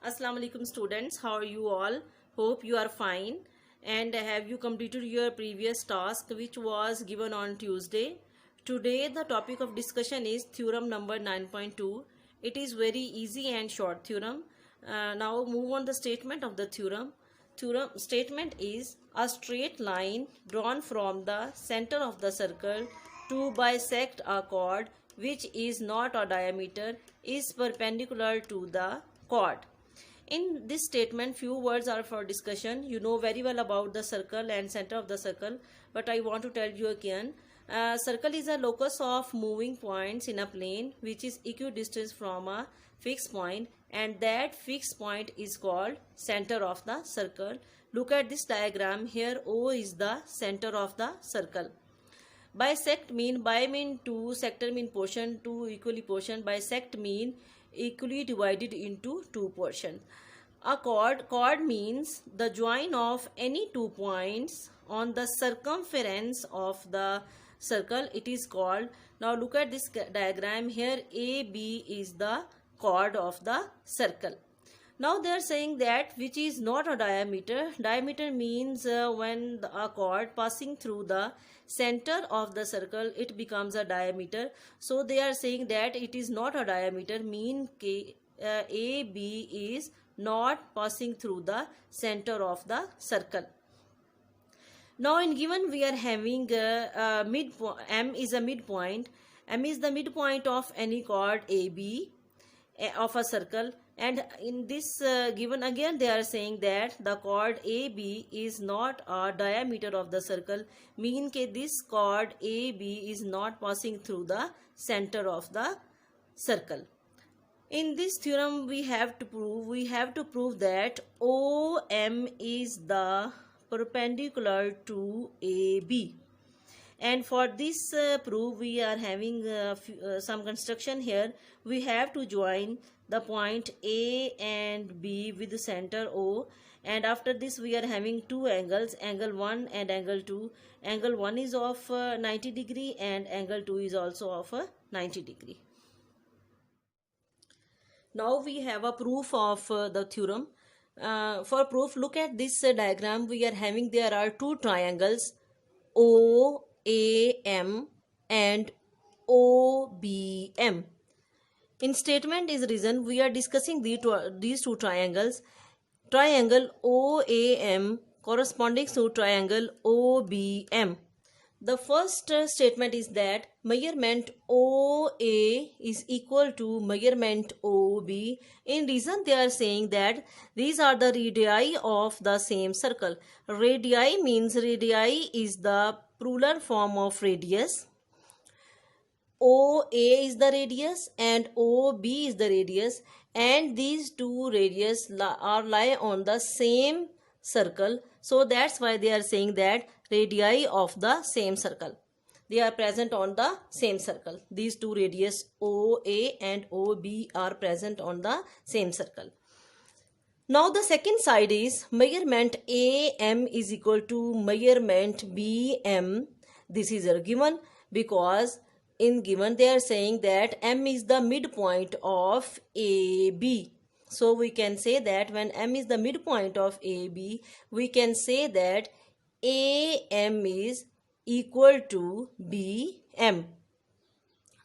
Assalamu alaikum students, how are you all? Hope you are fine. And have you completed your previous task which was given on Tuesday? Today the topic of discussion is theorem number 9.2. It is very easy and short theorem. Now move on the statement of the theorem. Theorem statement is a straight line drawn from the center of the circle to bisect a chord which is not a diameter is perpendicular to the chord. In this statement, few words are for discussion. You know very well about the circle and center of the circle, but I want to tell you again. Circle is a locus of moving points in a plane which is equidistant from a fixed point, and that fixed point is called center of the circle. Look at this diagram. Here O is the center of the circle. Bisect mean by mean two, sector mean portion, two equally portion. Bisect mean equally divided into two portions. A chord means the join of any 2 points on the circumference of the circle. It is called. Now look at this diagram. Here AB is the chord of the circle. Now they are saying that which is not a diameter. Diameter means when a chord passing through the center of the circle, it becomes a diameter. So they are saying that it is not a diameter, mean AB is not passing through the center of the circle. Now in given we are having midpoint. M is a midpoint. M is the midpoint of any chord AB of a circle, and in this given again they are saying that the chord AB is not a diameter of the circle, mean that this chord AB is not passing through the center of the circle. In this theorem we have to prove that OM is the perpendicular to AB. And for this proof we are having some construction here. We have to join the point A and B with the center O, and after this we are having two angles, angle 1 and angle 2. Angle 1 is of 90 degree and angle 2 is also of 90 degree. Now we have a proof of the theorem. For proof, look at this diagram. We are having there are two triangles OAM and OBM. In statement is reason we are discussing these two triangles. Triangle OAM corresponding to triangle OBM. The first statement is that measurement OA is equal to measurement OB. In reason they are saying that these are the radii of the same circle. Radii means radii is the plural form of radius. OA is the radius and OB is the radius, and these two radius lie on the same circle. So that's why they are saying that radii of the same circle. They are present on the same circle. These two radius OA and OB are present on the same circle. Now the second side is measurement AM is equal to measurement BM. This is a given because in given they are saying that M is the midpoint of AB. So we can say that when M is the midpoint of AB, we can say that AM is equal to BM.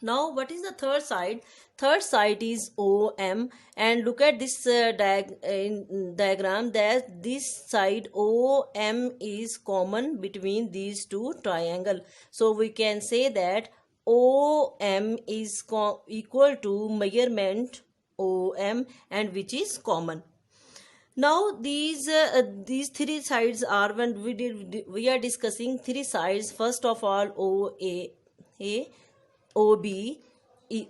Now what is the third side? Third side is OM, and look at this diagram that this side OM is common between these two triangles. So we can say that OM is equal to measurement OM, and which is common. Now these three sides are when we are discussing three sides. First of all OA, OB,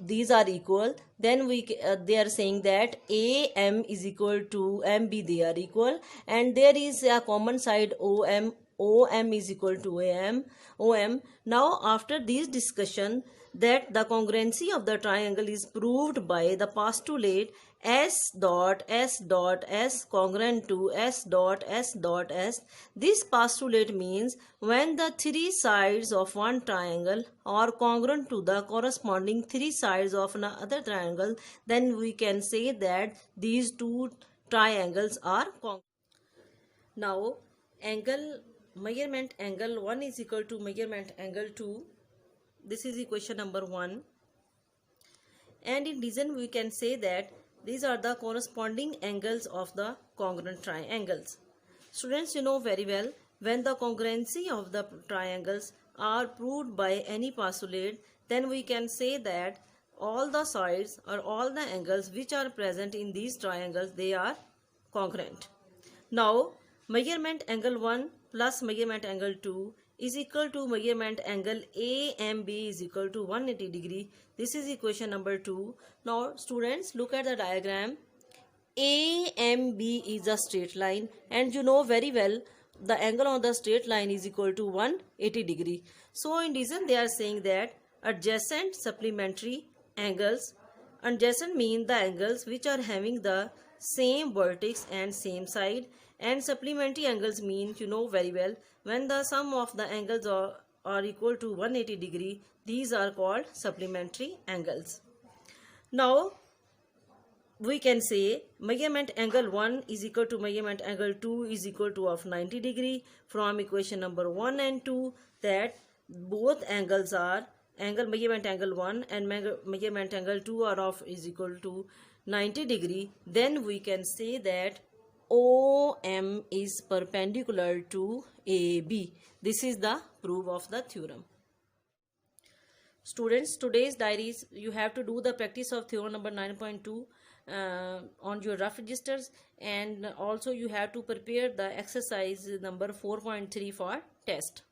these are equal. Then they are saying that AM is equal to MB, they are equal, and there is a common side OM. OM is equal to OM. Now after this discussion that the congruency of the triangle is proved by the postulate S dot S dot S congruent to S dot S dot S. This postulate means when the three sides of one triangle are congruent to the corresponding three sides of another triangle, then we can say that these two triangles are congruent. Now, measurement angle 1 is equal to measurement angle 2. This is equation number 1. And in addition, we can say that these are the corresponding angles of the congruent triangles. Students, you know very well, when the congruency of the triangles are proved by any postulate, then we can say that all the sides or all the angles which are present in these triangles, they are congruent. Now, measurement angle 1 plus measurement angle 2 is equal to measurement angle AMB is equal to 180 degree. This is equation number 2. Now, students, look at the diagram. AMB is a straight line, and you know very well the angle on the straight line is equal to 180 degree. So, in addition, they are saying that adjacent supplementary angles. Adjacent mean the angles which are having the same vertex and same side, and supplementary angles mean, you know very well, when the sum of the angles are equal to 180 degree, these are called supplementary angles. Now, we can say measurement angle 1 is equal to measurement angle 2 is equal to of 90 degree from equation number 1 and 2, that both angles are measurement angle 1 and measurement angle 2 are of is equal to 90 degree. Then we can say that OM is perpendicular to AB. This is the proof of the theorem. Students, today's diaries, you have to do the practice of theorem number 9.2 on your rough registers, and also you have to prepare the exercise number 4.3 for test.